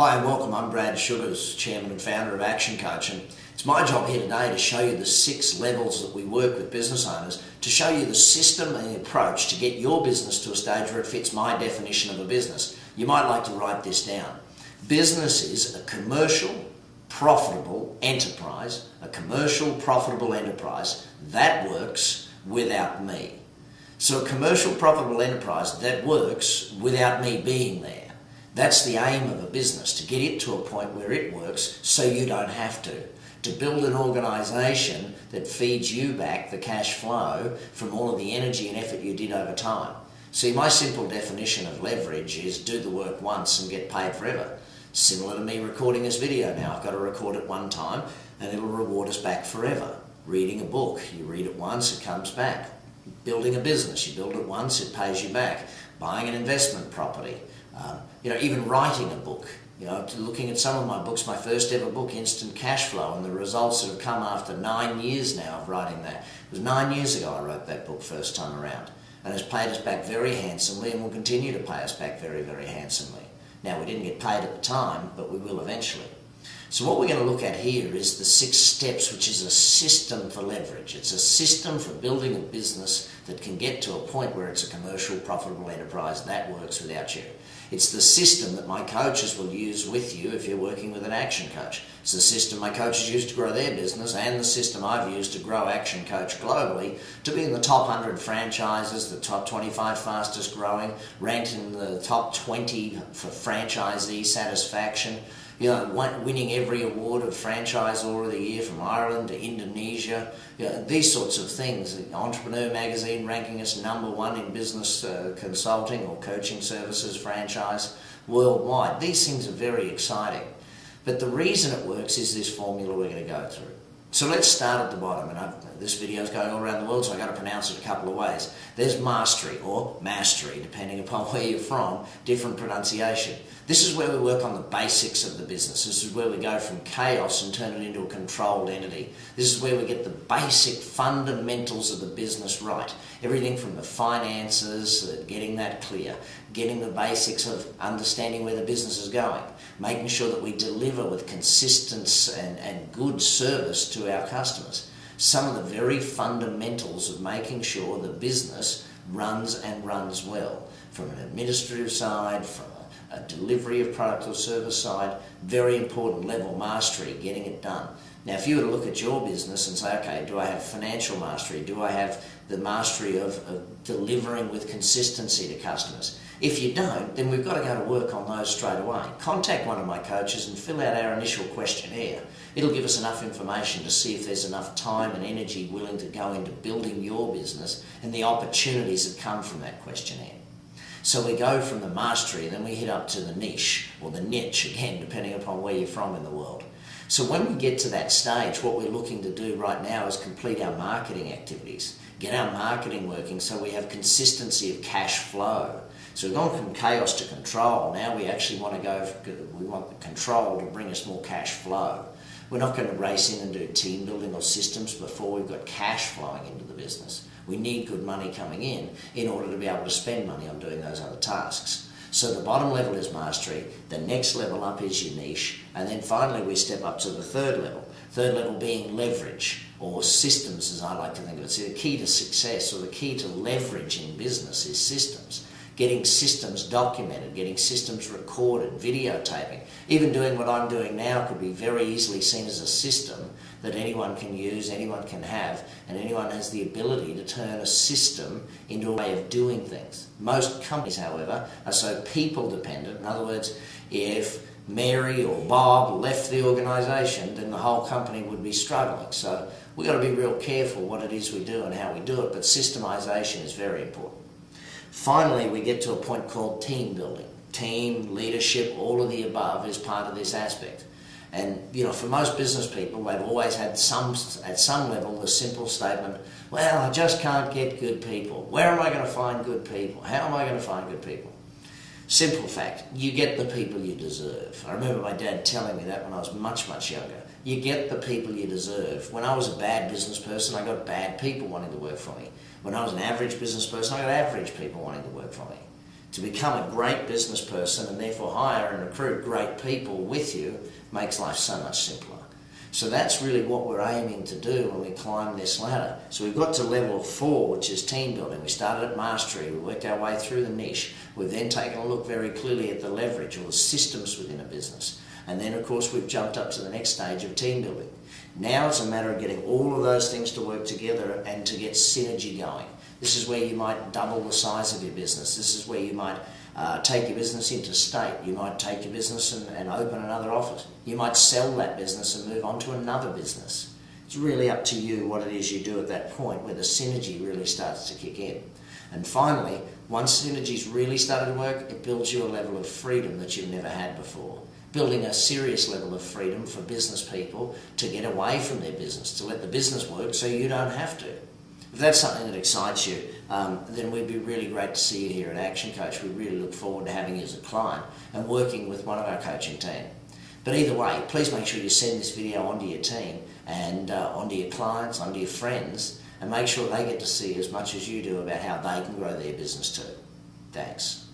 Hi and welcome, I'm Brad Sugars, Chairman and Founder of ActionCOACH, and it's my job here today to show you the 6 levels that we work with business owners, to show you the system and the approach to get your business to a stage where it fits my definition of a business. You might like to write this down. Business is a commercial, profitable enterprise, that works without me. So a commercial, profitable enterprise that works without me being there. That's the aim of a business, to get it to a point where it works so you don't have to build an organisation that feeds you back the cash flow from all of the energy and effort you did over time. See, my simple definition of leverage is do the work once and get paid forever. Similar to me recording this video now. I've got to record it one time and it'll reward us back forever. Reading a book, you read it once, it comes back. Building a business, you build it once, it pays you back. Buying an investment property, even writing a book. Looking at some of my books, my first ever book, Instant Cash Flow, and the results that have come after 9 years now of writing that. It was 9 years ago I wrote that book first time around, and it's paid us back very handsomely and will continue to pay us back very, very handsomely. Now, we didn't get paid at the time, but we will eventually. So what we're going to look at here is the 6 steps, which is a system for leverage. It's a system for building a business that can get to a point where it's a commercial, profitable enterprise that works without you. It's the system that my coaches will use with you if you're working with an action coach. It's the system my coaches use to grow their business, and the system I've used to grow ActionCOACH globally to be in the top 100 franchises, the top 25 fastest growing, ranked in the top 20 for franchisee satisfaction. Winning every award of Franchisor of the Year from Ireland to Indonesia, these sorts of things. Entrepreneur magazine ranking us #1 in business consulting or coaching services franchise worldwide. These things are very exciting. But the reason it works is this formula we're going to go through. So let's start at the bottom, and this video is going all around the world, so I've got to pronounce it a couple of ways. There's mastery, or mastery, depending upon where you're from, different pronunciation. This is where we work on the basics of the business. This is where we go from chaos and turn it into a controlled entity. This is where we get the basic fundamentals of the business right. Everything from the finances, getting that clear, getting the basics of understanding where the business is going, making sure that we deliver with consistency and good service to our customers. Some of the very fundamentals of making sure the business runs and runs well, from an administrative side, from a delivery of product or service side, very important level mastery, getting it done. Now, if you were to look at your business and say, okay, do I have financial mastery? Do I have the mastery of delivering with consistency to customers? If you don't, then we've got to go to work on those straight away. Contact one of my coaches and fill out our initial questionnaire. It'll give us enough information to see if there's enough time and energy willing to go into building your business and the opportunities that come from that questionnaire. So we go from the mastery, and then we hit up to the niche, or the niche again, depending upon where you're from in the world. So when we get to that stage, what we're looking to do right now is complete our marketing activities, get our marketing working so we have consistency of cash flow. So we've gone from chaos to control. Now we actually want we want the control to bring us more cash flow. We're not going to race in and do team building or systems before we've got cash flowing into the business. We need good money coming in order to be able to spend money on doing those other tasks. So the bottom level is mastery, the next level up is your niche, and then finally we step up to the third level. Third level being leverage, or systems as I like to think of it. So the key to success, or the key to leverage in business, is systems. Getting systems documented, getting systems recorded, videotaping. Even doing what I'm doing now could be very easily seen as a system that anyone can use, anyone can have, and anyone has the ability to turn a system into a way of doing things. Most companies, however, are so people dependent. In other words, if Mary or Bob left the organisation, then the whole company would be struggling. So we've got to be real careful what it is we do and how we do it, but systemisation is very important. Finally, we get to a point called team building. Team, leadership, all of the above is part of this aspect. And, for most business people, they've always had at some level the simple statement, well, I just can't get good people. Where am I going to find good people? How am I going to find good people? Simple fact, you get the people you deserve. I remember my dad telling me that when I was much, much younger. You get the people you deserve. When I was a bad business person, I got bad people wanting to work for me. When I was an average business person, I got average people wanting to work for me. To become a great business person and therefore hire and recruit great people with you makes life so much simpler. So that's really what we're aiming to do when we climb this ladder. So we've got to level 4, which is team building. We started at mastery, we worked our way through the niche. We've then taken a look very clearly at the leverage or the systems within a business. And then of course we've jumped up to the next stage of team building. Now it's a matter of getting all of those things to work together and to get synergy going. This is where you might double the size of your business. This is where you might take your business interstate. You might take your business and open another office. You might sell that business and move on to another business. It's really up to you what it is you do at that point where the synergy really starts to kick in. And finally, once synergy's really started to work, it builds you a level of freedom that you've never had before. Building a serious level of freedom for business people to get away from their business, to let the business work so you don't have to. If that's something that excites you, then we'd be really great to see you here at ActionCOACH. We really look forward to having you as a client and working with one of our coaching team. But either way, please make sure you send this video onto your team and onto your clients, onto your friends, and make sure they get to see as much as you do about how they can grow their business too. Thanks.